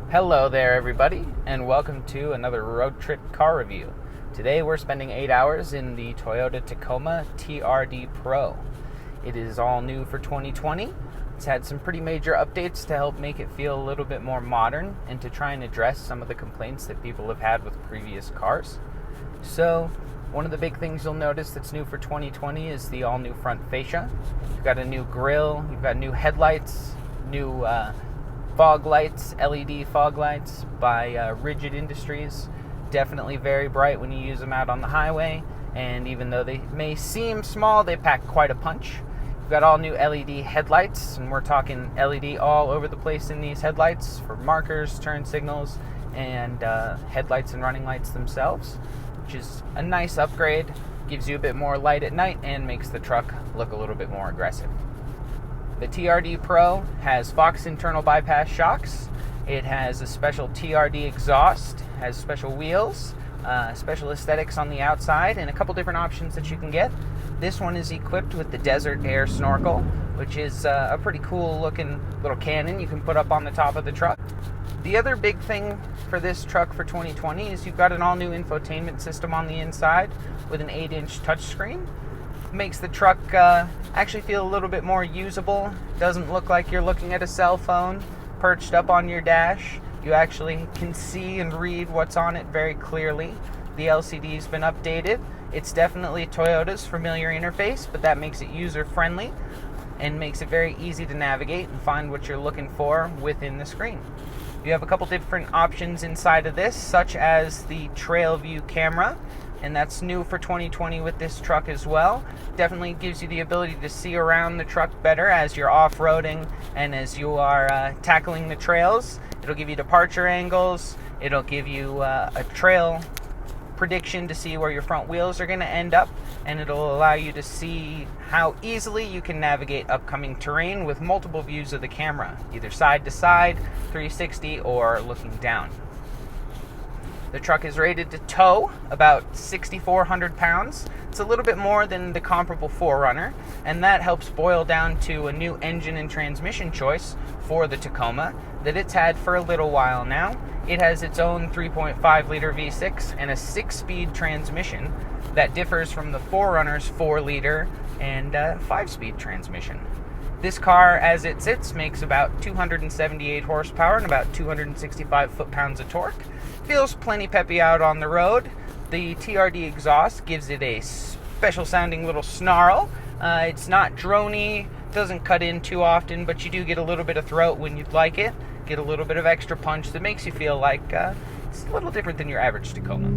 Hello there everybody, and welcome to another road trip car review. Today we're spending 8 hours in the Toyota Tacoma TRD PRO. It is all new for 2020. It's had some pretty major updates to help make it feel a little bit more modern and to try and address some of the complaints that people have had with previous cars. So, one of the big things you'll notice that's new for 2020 is the all-new front fascia. You've got a new grille, you've got new headlights, new fog lights, LED fog lights by Rigid Industries. Definitely very bright when you use them out on the highway, and even though they may seem small, they pack quite a punch. We've got all new LED headlights, and we're talking LED all over the place in these headlights for markers, turn signals, and headlights and running lights themselves, which is a nice upgrade. Gives you a bit more light at night and makes the truck look a little bit more aggressive. The TRD Pro has Fox internal bypass shocks. It has a special TRD exhaust, has special wheels, special aesthetics on the outside, and a couple different options that you can get. This one is equipped with the Desert Air Snorkel, which is a pretty cool looking little cannon you can put up on the top of the truck. The other big thing for this truck for 2020 is you've got an all-new infotainment system on the inside with an 8-inch touchscreen. Makes the truck actually feel a little bit more usable. Doesn't look like you're looking at a cell phone perched up on your dash. You actually can see and read what's on it very clearly. The LCD's been updated. It's definitely Toyota's familiar interface, but that makes it user-friendly and makes it very easy to navigate and find what you're looking for within the screen. You have a couple different options inside of this, such as the Trail View camera, and that's new for 2020 with this truck as well. Definitely gives you the ability to see around the truck better as you're off-roading and as you are tackling the trails. It'll give you departure angles, it'll give you a trail prediction to see where your front wheels are going to end up, and it'll allow you to see how easily you can navigate upcoming terrain with multiple views of the camera, either side to side, 360, or looking down. The truck is rated to tow about 6,400 pounds. It's a little bit more than the comparable 4Runner, and that helps boil down to a new engine and transmission choice for the Tacoma that it's had for a little while now. It has its own 3.5-liter V6 and a 6-speed transmission that differs from the 4Runner's 4-liter and 5-speed transmission. This car, as it sits, makes about 278 horsepower and about 265 foot-pounds of torque. Feels plenty peppy out on the road. The TRD exhaust gives it a special-sounding little snarl. It's not droney, doesn't cut in too often, but you do get a little bit of throat when you'd like it. Get a little bit of extra punch that makes you feel like it's a little different than your average Tacoma.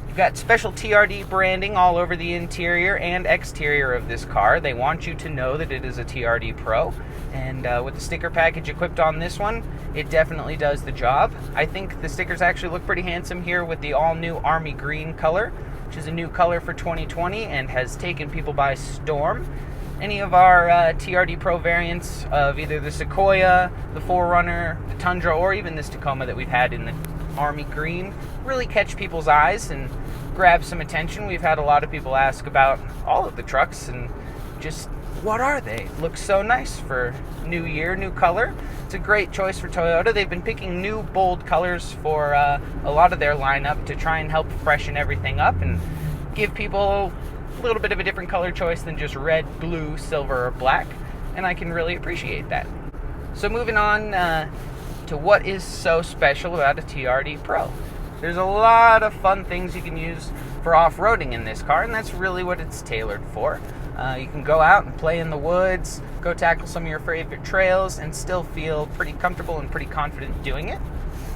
You've got special TRD branding all over the interior and exterior of this car. They want you to know that it is a TRD Pro, and with the sticker package equipped on this one, it definitely does the job. I think the stickers actually look pretty handsome here with the all-new Army Green color, which is a new color for 2020 and has taken people by storm. Any of our TRD Pro variants of either the Sequoia, the 4Runner, the Tundra, or even this Tacoma that we've had in the Army Green really catch people's eyes and grab some attention. We've had a lot of people ask about all of the trucks and just, what are they? Looks so nice for new year, new color. It's a great choice for Toyota. They've been picking new bold colors for a lot of their lineup to try and help freshen everything up and give people a little bit of a different color choice than just red, blue, silver, or black, and I can really appreciate that. So moving on to what is so special about a TRD Pro. There's a lot of fun things you can use for off-roading in this car, and that's really what it's tailored for. You can go out and play in the woods, go tackle some of your favorite trails, and still feel pretty comfortable and pretty confident doing it.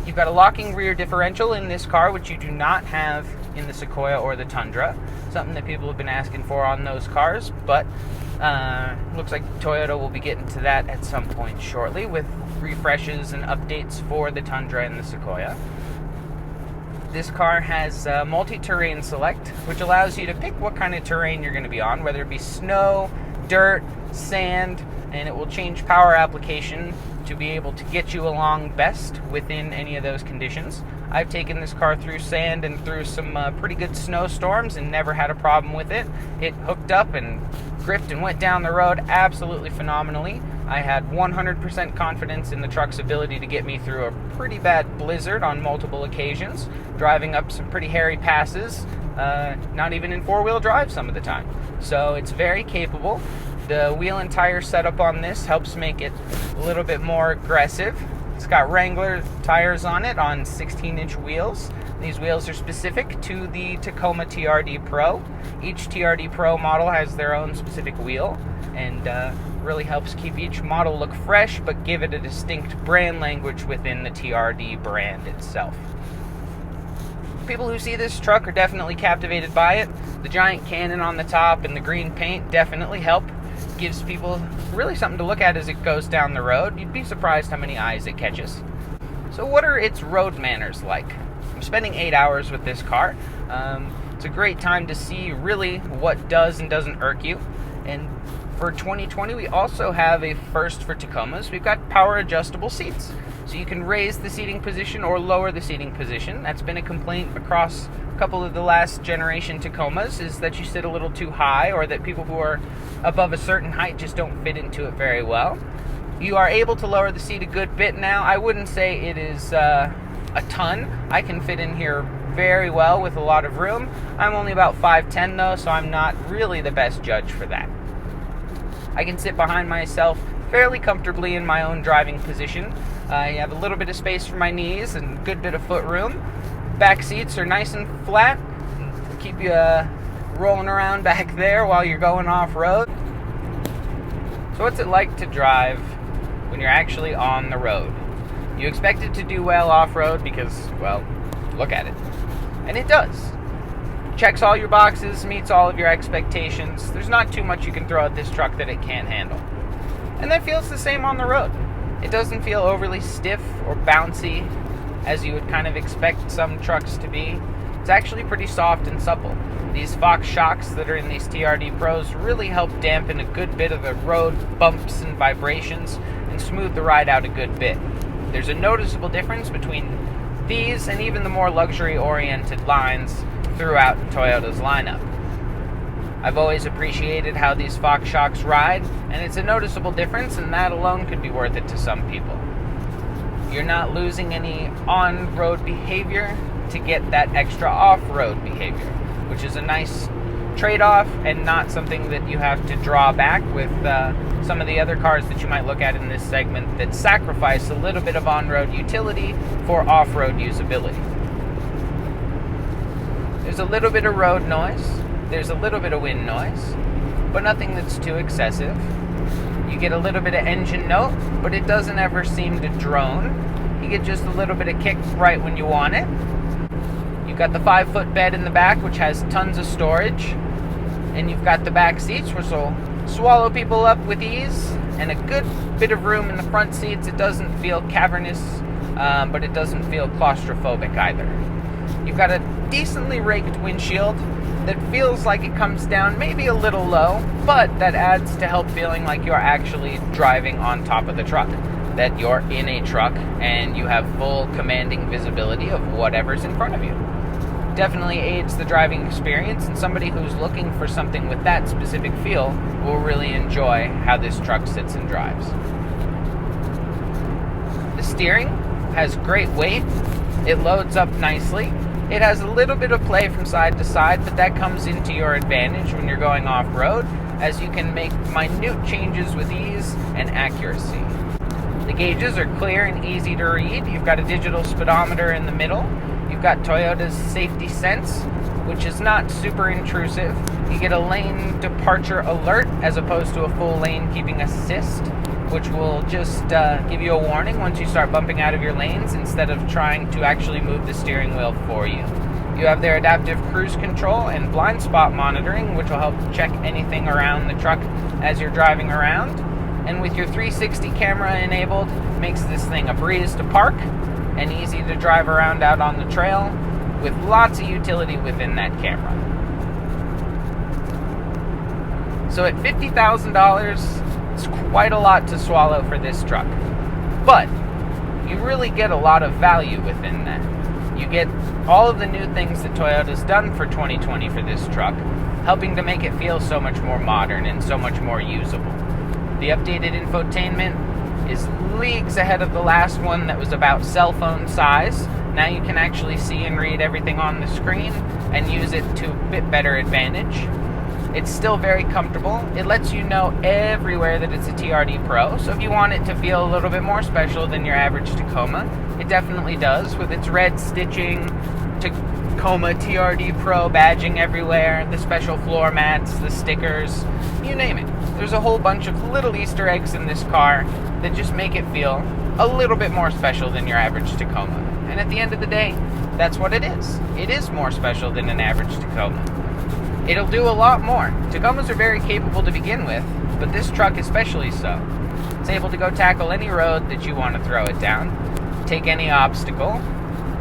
You've got a locking rear differential in this car, which you do not have in the Sequoia or the Tundra. Something that people have been asking for on those cars, but looks like Toyota will be getting to that at some point shortly with refreshes and updates for the Tundra and the Sequoia. This car has multi-terrain select, which allows you to pick what kind of terrain you're going to be on, whether it be snow, dirt, sand, and it will change power application to be able to get you along best within any of those conditions. I've taken this car through sand and through some pretty good snowstorms and never had a problem with it. It hooked up and gripped and went down the road absolutely phenomenally. I had 100% confidence in the truck's ability to get me through a pretty bad blizzard on multiple occasions, driving up some pretty hairy passes, not even in four-wheel drive some of the time. So it's very capable. The wheel and tire setup on this helps make it a little bit more aggressive. It's got Wrangler tires on it on 16-inch wheels. These wheels are specific to the Tacoma TRD PRO. Each TRD PRO model has their own specific wheel, and really helps keep each model look fresh, but give it a distinct brand language within the TRD brand itself. People who see this truck are definitely captivated by it. The giant cannon on the top and the green paint definitely help. Gives people really something to look at as it goes down the road. You'd be surprised how many eyes it catches. So what are its road manners like? I'm spending 8 hours with this car. It's a great time to see really what does and doesn't irk you. And for 2020, we also have a first for Tacomas. We've got power adjustable seats. So you can raise the seating position or lower the seating position. That's been a complaint across a couple of the last generation Tacomas, is that you sit a little too high, or that people who are above a certain height just don't fit into it very well. You are able to lower the seat a good bit now. I wouldn't say it is a ton. I can fit in here very well with a lot of room. I'm only about 5'10" though, so I'm not really the best judge for that. I can sit behind myself fairly comfortably in my own driving position. I have a little bit of space for my knees and a good bit of foot room. Back seats are nice and flat. Keep you rolling around back there while you're going off-road. So what's it like to drive when you're actually on the road? You expect it to do well off-road because, well, look at it. And it does. Checks all your boxes, meets all of your expectations. There's not too much you can throw at this truck that it can't handle. And that feels the same on the road. It doesn't feel overly stiff or bouncy as you would kind of expect some trucks to be. It's actually pretty soft and supple. These Fox shocks that are in these TRD Pros really help dampen a good bit of the road bumps and vibrations and smooth the ride out a good bit. There's a noticeable difference between these and even the more luxury-oriented lines throughout Toyota's lineup. I've always appreciated how these Fox shocks ride, and it's a noticeable difference, and that alone could be worth it to some people. You're not losing any on-road behavior to get that extra off-road behavior, which is a nice trade-off and not something that you have to draw back with some of the other cars that you might look at in this segment that sacrifice a little bit of on-road utility for off-road usability. There's a little bit of road noise, there's a little bit of wind noise, but nothing that's too excessive. You get a little bit of engine note, but it doesn't ever seem to drone. You get just a little bit of kick right when you want it. You've got the 5-foot bed in the back, which has tons of storage. And you've got the back seats, which will swallow people up with ease. And a good bit of room in the front seats. It doesn't feel cavernous, but it doesn't feel claustrophobic either. You've got a decently raked windshield that feels like it comes down maybe a little low, but that adds to help feeling like you're actually driving on top of the truck. That you're in a truck and you have full commanding visibility of whatever's in front of you. Definitely aids the driving experience, and somebody who's looking for something with that specific feel will really enjoy how this truck sits and drives. The steering has great weight. It loads up nicely. It has a little bit of play from side to side, but that comes into your advantage when you're going off-road, as you can make minute changes with ease and accuracy. The gauges are clear and easy to read. You've got a digital speedometer in the middle. You've got Toyota's Safety Sense, which is not super intrusive. You get a lane departure alert as opposed to a full lane keeping assist, which will just give you a warning once you start bumping out of your lanes instead of trying to actually move the steering wheel for you. You have their adaptive cruise control and blind spot monitoring, which will help check anything around the truck as you're driving around. And with your 360 camera enabled, makes this thing a breeze to park and easy to drive around out on the trail with lots of utility within that camera. So at $50,000, it's quite a lot to swallow for this truck. But you really get a lot of value within that. You get all of the new things that Toyota's done for 2020 for this truck, helping to make it feel so much more modern and so much more usable. The updated infotainment is leagues ahead of the last one that was about cell phone size. Now you can actually see and read everything on the screen and use it to a bit better advantage. It's still very comfortable. It lets you know everywhere that it's a TRD Pro, so if you want it to feel a little bit more special than your average Tacoma, it definitely does, with its red stitching, Tacoma TRD Pro badging everywhere, the special floor mats, the stickers, you name it. There's a whole bunch of little Easter eggs in this car that just make it feel a little bit more special than your average Tacoma. And at the end of the day, that's what it is. It is more special than an average Tacoma. It'll do a lot more. Tacomas are very capable to begin with, but this truck especially so. It's able to go tackle any road that you want to throw it down, take any obstacle,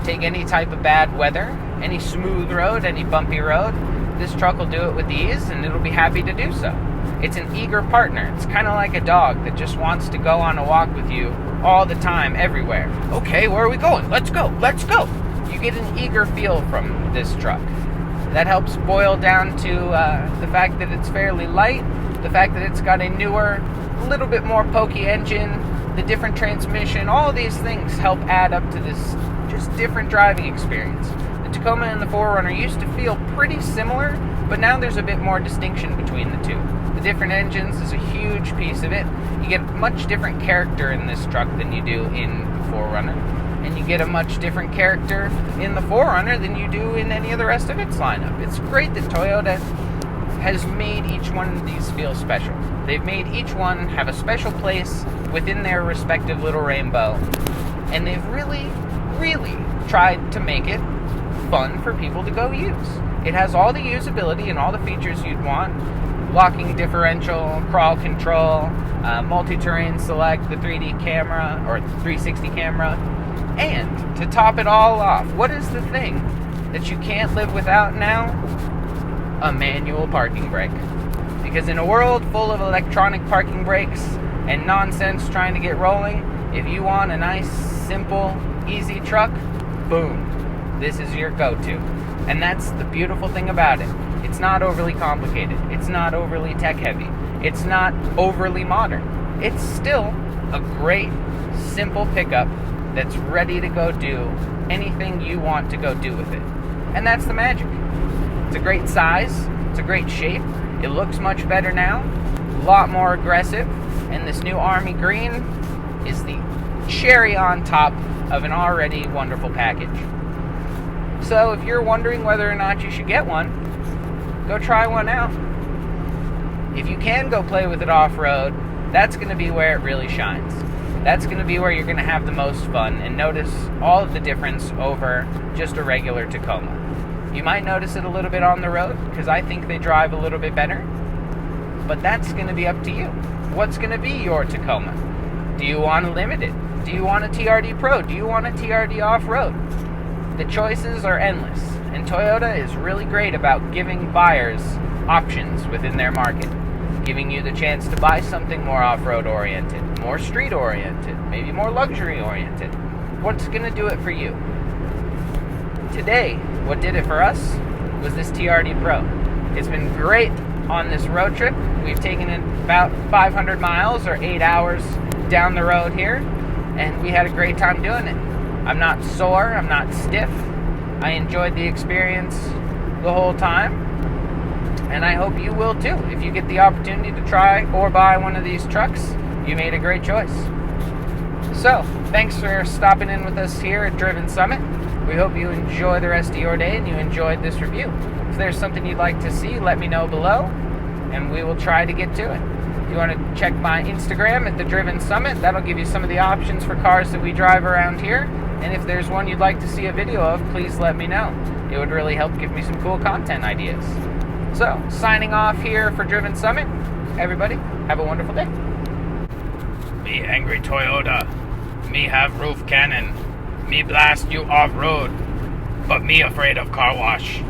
take any type of bad weather, any smooth road, any bumpy road. This truck will do it with ease, and it'll be happy to do so. It's an eager partner. It's kind of like a dog that just wants to go on a walk with you all the time, everywhere. Okay, where are we going? Let's go, let's go. You get an eager feel from this truck. That helps boil down to the fact that it's fairly light, the fact that it's got a newer, little bit more pokey engine, the different transmission. All of these things help add up to this just different driving experience. The Tacoma and the 4Runner used to feel pretty similar, but now there's a bit more distinction between the two. The different engines is a huge piece of it. You get much different character in this truck than you do in the 4Runner. And you get a much different character in the 4Runner than you do in any of the rest of its lineup. It's great that Toyota has made each one of these feel special. They've made each one have a special place within their respective little rainbow. And they've really, really tried to make it fun for people to go use. It has all the usability and all the features you'd want. Locking differential, crawl control, multi-terrain select, the 3D camera, or 360 camera. And to top it all off, what is the thing that you can't live without now? A manual parking brake. Because in a world full of electronic parking brakes and nonsense trying to get rolling, if you want a nice, simple, easy truck, boom, this is your go-to. And that's the beautiful thing about it. It's not overly complicated. It's not overly tech-heavy. It's not overly modern. It's still a great, simple pickup that's ready to go do anything you want to go do with it. And that's the magic. It's a great size. It's a great shape. It looks much better now. A lot more aggressive. And this new Army Green is the cherry on top of an already wonderful package. So if you're wondering whether or not you should get one, go try one out. If you can go play with it off-road, that's going to be where it really shines. That's going to be where you're going to have the most fun and notice all of the difference over just a regular Tacoma. You might notice it a little bit on the road, because I think they drive a little bit better, but that's going to be up to you. What's going to be your Tacoma? Do you want a limited? Do you want a TRD Pro? Do you want a TRD off-road? The choices are endless, and Toyota is really great about giving buyers options within their market. Giving you the chance to buy something more off-road oriented, more street oriented, maybe more luxury oriented. What's going to do it for you? Today, what did it for us was this TRD Pro. It's been great on this road trip. We've taken it about 500 miles or 8 hours down the road here, and we had a great time doing it. I'm not sore, I'm not stiff. I enjoyed the experience the whole time. And I hope you will too. If you get the opportunity to try or buy one of these trucks, you made a great choice. So, thanks for stopping in with us here at Driven Summit. We hope you enjoy the rest of your day and you enjoyed this review. If there's something you'd like to see, let me know below, and we will try to get to it. If you want to check my Instagram at the Driven Summit, that'll give you some of the options for cars that we drive around here. And if there's one you'd like to see a video of, please let me know. It would really help give me some cool content ideas. So, signing off here for Driven Summit. Everybody, have a wonderful day. Me angry Toyota. Me have roof cannon. Me blast you off-road. But me afraid of car wash.